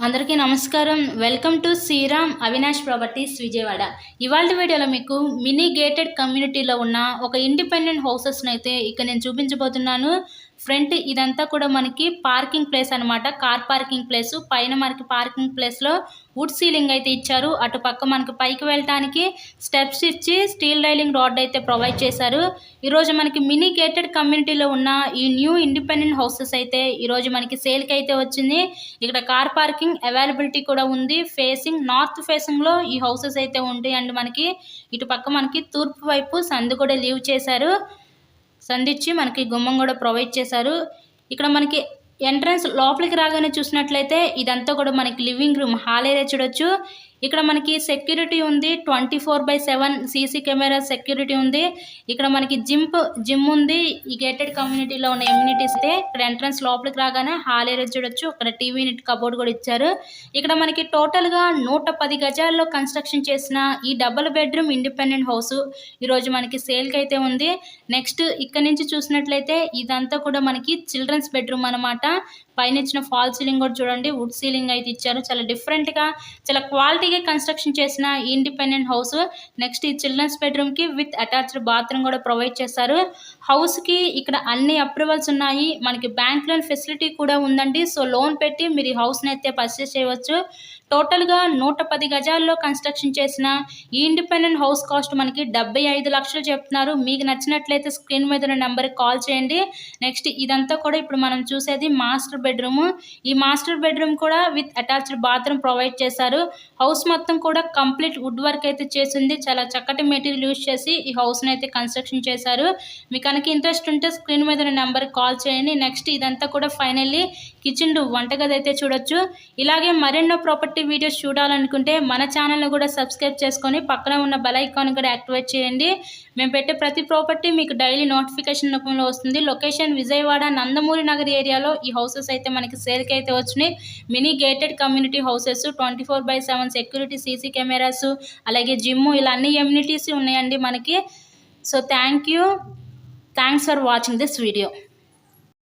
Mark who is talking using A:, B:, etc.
A: అందరికీ నమస్కారం. Welcome to Sriram Avinash properties Vijayawada. ఇవాల్టి వీడియోలో మీకు మినీ గేటెడ్ కమ్యూనిటీలో ఉన్న ఒక ఇండిపెండెంట్ హౌసెస్ని అయితే ఇక్కడ నేను చూపించబోతున్నాను. ఫ్రంట్ ఇదంతా కూడా మనకి పార్కింగ్ ప్లేస్ అనమాట. Car parking place. పైన మనకి పార్కింగ్ ప్లేస్లో వుడ్ సీలింగ్ అయితే ఇచ్చారు. అటు పక్క మనకి పైకి వెళ్ళటానికి స్టెప్స్ ఇచ్చి స్టీల్ రైలింగ్ రాడ్ అయితే ప్రొవైడ్ చేశారు. ఈరోజు మనకి మినీ గేటెడ్ కమ్యూనిటీలో ఉన్న ఈ న్యూ ఇండిపెండెంట్ హౌసెస్ అయితే ఈరోజు మనకి సేల్కి అయితే వచ్చింది. ఇక్కడ కార్ పార్కింగ్ అవైలబిలిటీ కూడా ఉంది. నార్త్ ఫేసింగ్లో ఈ హౌసెస్ అయితే ఉంటాయి. అండ్ మనకి ఇటు పక్క మనకి తూర్పు వైపు సందు కూడా లీవ్ చేశారు. సంధిచ్చి మనకి గుమ్మం కూడా ప్రొవైడ్ చేశారు. ఇక్కడ మనకి ఎంట్రన్స్ లోపలికి రాగానే చూసినట్లయితే ఇదంతా కూడా మనకి లివింగ్ రూమ్ హాల్ ఏరియా చూడొచ్చు. ఇక్కడ మనకి సెక్యూరిటీ ఉంది. 24/7 సీసీ కెమెరా సెక్యూరిటీ ఉంది. ఇక్కడ మనకి జిమ్ ఉంది. ఈ గేటెడ్ కమ్యూనిటీలో ఉన్న ఎమ్యూనిటీస్ అయితే ఇక్కడ ఎంట్రన్స్ లోపలికి రాగానే హాల్ ఏరియా చూడొచ్చు. ఇక్కడ టీవీ యూనిట్ కబోర్డ్ కూడా ఇచ్చారు. ఇక్కడ మనకి టోటల్గా 110 గజాల్లో కన్స్ట్రక్షన్ చేసిన ఈ డబుల్ బెడ్రూమ్ ఇండిపెండెంట్ హౌస్ ఈరోజు మనకి సేల్కి అయితే ఉంది. నెక్స్ట్ ఇక్కడ నుంచి చూసినట్లయితే ఇదంతా కూడా మనకి చిల్డ్రన్స్ బెడ్రూమ్ అనమాట. పైన ఇచ్చిన ఫాల్ సీలింగ్ కూడా చూడండి. వుడ్ సీలింగ్ అయితే ఇచ్చారు. చాలా డిఫరెంట్గా చాలా క్వాలిటీగా కన్స్ట్రక్షన్ చేసిన ఇండిపెండెంట్ హౌస్. నెక్స్ట్ ఈ చిల్డ్రన్స్ బెడ్రూమ్కి విత్ అటాచ్డ్ బాత్రూమ్ కూడా ప్రొవైడ్ చేస్తారు. హౌస్కి ఇక్కడ అన్ని అప్రూవల్స్ ఉన్నాయి. మనకి బ్యాంక్ లోన్ ఫెసిలిటీ కూడా ఉందండి. సో లోన్ పెట్టి మీరు ఈ హౌస్ని అయితే పర్చేస్ చేయవచ్చు. టోటల్గా 110 గజాల్లో కన్స్ట్రక్షన్ చేసిన ఈ ఇండిపెండెంట్ హౌస్ కాస్ట్ మనకి 75 లక్షలు చెప్తున్నారు. మీకు నచ్చినట్లయితే స్క్రీన్ మీద ఉన్న నెంబర్కి కాల్ చేయండి. నెక్స్ట్ ఇదంతా కూడా ఇప్పుడు మనం చూసేది మాస్టర్ బెడ్రూమ్. ఈ మాస్టర్ బెడ్రూమ్ కూడా విత్ అటాచ్డ్ బాత్రూమ్ ప్రొవైడ్ చేశారు. హౌస్ మొత్తం కూడా కంప్లీట్ వుడ్ వర్క్ అయితే చేసింది. చాలా చక్కటి మెటీరియల్ యూజ్ చేసి ఈ హౌస్ని అయితే కన్స్ట్రక్షన్ చేశారు. మీకు కనుక ఇంట్రెస్ట్ ఉంటే స్క్రీన్ మీద ఉన్న నెంబర్కి కాల్ చేయండి. నెక్స్ట్ ఇదంతా కూడా ఫైనల్లీ కిచెన్ వంటగది అయితే చూడొచ్చు. ఇలాగే మరెన్నో ప్రాపర్టీ వీడియోస్ చూడాలనుకుంటే మన ఛానల్ని కూడా సబ్స్క్రైబ్ చేసుకొని పక్కన ఉన్న బెల్ ఐకాన్ కూడా యాక్టివేట్ చేయండి. మేము పెట్టే ప్రతి ప్రాపర్టీ మీకు డైలీ నోటిఫికేషన్ రూపంలో వస్తుంది. లొకేషన్ విజయవాడ నందమూరి నగర్ ఏరియాలో ఈ హౌసెస్ అయితే మనకి సేల్కి అయితే వచ్చినాయి. Mini gated community houses 24/7 security CC cameras అలాగే జిమ్ ఇలా అన్ని ఎమ్యూనిటీస్ ఉన్నాయండి మనకి. So thanks for watching this video.